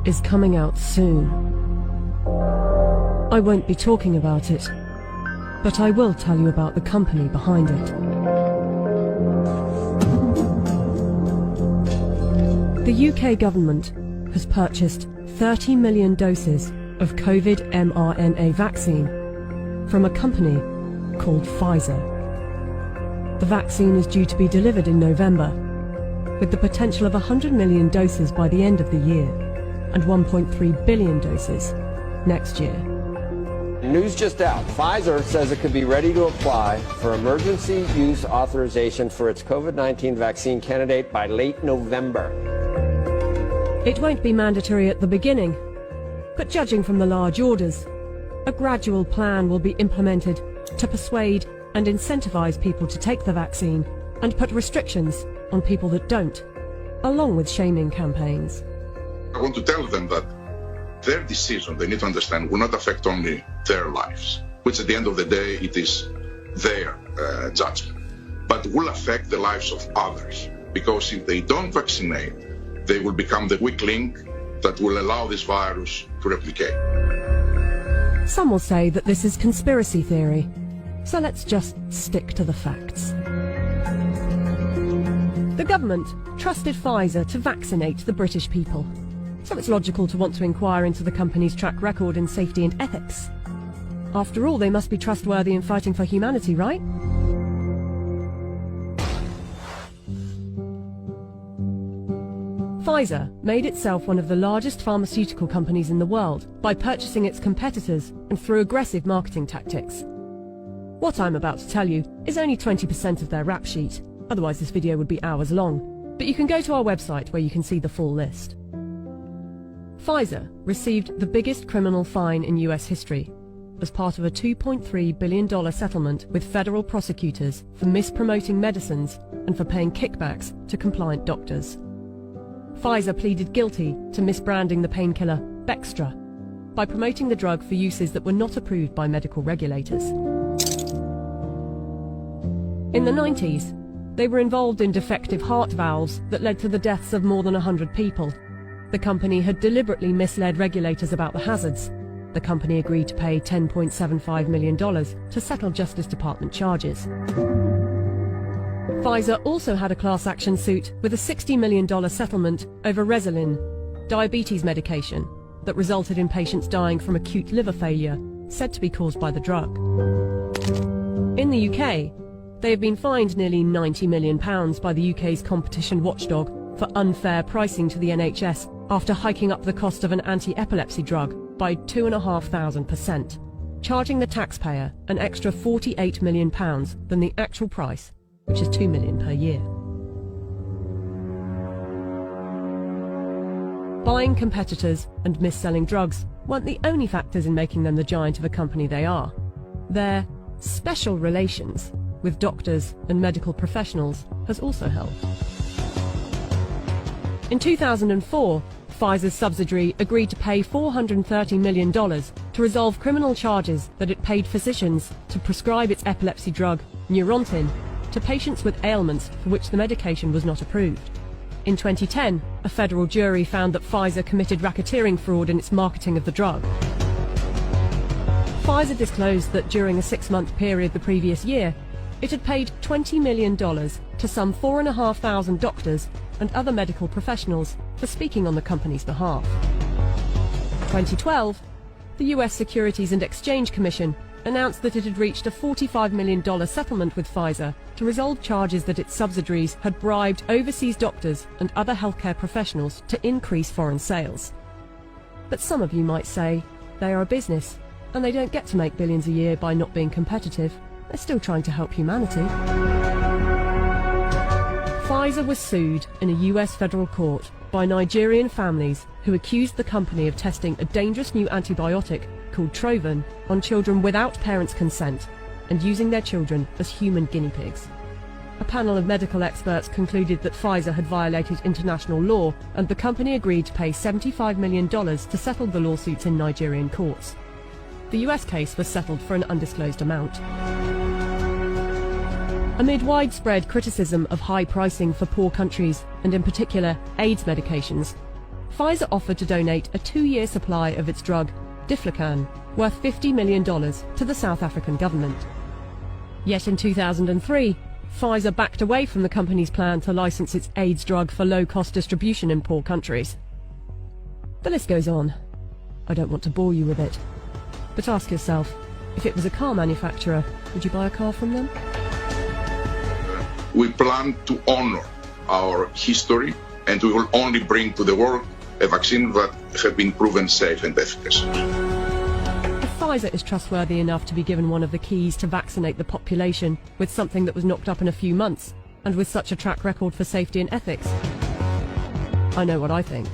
is coming out soon. I won't be talking about it, but I will tell you about the company behind it. The UK government has purchased 30 million doses of COVID mRNA vaccine from a company called Pfizer. The vaccine is due to be delivered in November, with the potential of 100 million doses by the end of the year and 1.3 billion doses next year. News just out. Pfizer says it could be ready to apply for emergency use authorization for its COVID-19 vaccine candidate by late November. It won't be mandatory at the beginning, but judging from the large orders, a gradual plan will be implemented to persuade and incentivize people to take the vaccine and put restrictions on people that don't, along with shaming campaigns. I want to tell them that their decision, they need to understand, will not affect only their lives, which at the end of the day, it is their judgment, but will affect the lives of others. Because if they don't vaccinate, they will become the weak link that will allow this virus to replicate. Some will say that this is conspiracy theory, so let's just stick to the facts. The government trusted Pfizer to vaccinate the British people, so it's logical to want to inquire into the company's track record in safety and ethics. After all, they must be trustworthy in fighting for humanity, right? Pfizer made itself one of the largest pharmaceutical companies in the world by purchasing its competitors and through aggressive marketing tactics. What I'm about to tell you is only 20% of their rap sheet, otherwise this video would be hours long, but you can go to our website where you can see the full list. Pfizer received the biggest criminal fine in US history as part of a $2.3 billion settlement with federal prosecutors for mispromoting medicines and for paying kickbacks to compliant doctors. Pfizer pleaded guilty to misbranding the painkiller Bextra by promoting the drug for uses that were not approved by medical regulators. In the 90s, they were involved in defective heart valves that led to the deaths of more than 100 people. The company had deliberately misled regulators about the hazards. The company agreed to pay $10.75 million to settle Justice Department charges. Pfizer also had a class action suit with a $60 million settlement over Resolin, diabetes medication, that resulted in patients dying from acute liver failure, said to be caused by the drug. In the UK, they have been fined nearly £90 million by the UK's competition watchdog for unfair pricing to the NHS after hiking up the cost of an anti-epilepsy drug by 2,500%, charging the taxpayer an extra £48 million than the actual price, which is $2 million per year. Buying competitors and mis-selling drugs weren't the only factors in making them the giant of a company they are. Their special relations with doctors and medical professionals has also helped. In 2004, Pfizer's subsidiary agreed to pay $430 million to resolve criminal charges that it paid physicians to prescribe its epilepsy drug, Neurontin, to patients with ailments for which the medication was not approved. In 2010, a federal jury found that Pfizer committed racketeering fraud in its marketing of the drug. Pfizer disclosed that during a 6-month period the previous year, it had paid $20 million to some 4,500 doctors and other medical professionals for speaking on the company's behalf. In 2012, the US Securities and Exchange Commission announced that it had reached a $45 million settlement with Pfizer to resolve charges that its subsidiaries had bribed overseas doctors and other healthcare professionals to increase foreign sales. But some of you might say they are a business and they don't get to make billions a year by not being competitive. They're still trying to help humanity. Pfizer was sued in a US federal court by Nigerian families who accused the company of testing a dangerous new antibiotic called Trovan on children without parents' consent and using their children as human guinea pigs. A panel of medical experts concluded that Pfizer had violated international law, and the company agreed to pay $75 million to settle the lawsuits in Nigerian courts. The US case was settled for an undisclosed amount. Amid widespread criticism of high pricing for poor countries, and in particular AIDS medications, Pfizer offered to donate a 2-year supply of its drug, Diflucan, worth $50 million to the South African government. Yet in 2003, Pfizer backed away from the company's plan to license its AIDS drug for low-cost distribution in poor countries. The list goes on. I don't want to bore you with it. But ask yourself, if it was a car manufacturer, would you buy a car from them? We plan to honor our history, and we will only bring to the world a vaccine that has been proven safe and efficacious. If Pfizer is trustworthy enough to be given one of the keys to vaccinate the population with something that was knocked up in a few months, and with such a track record for safety and ethics, I know what I think.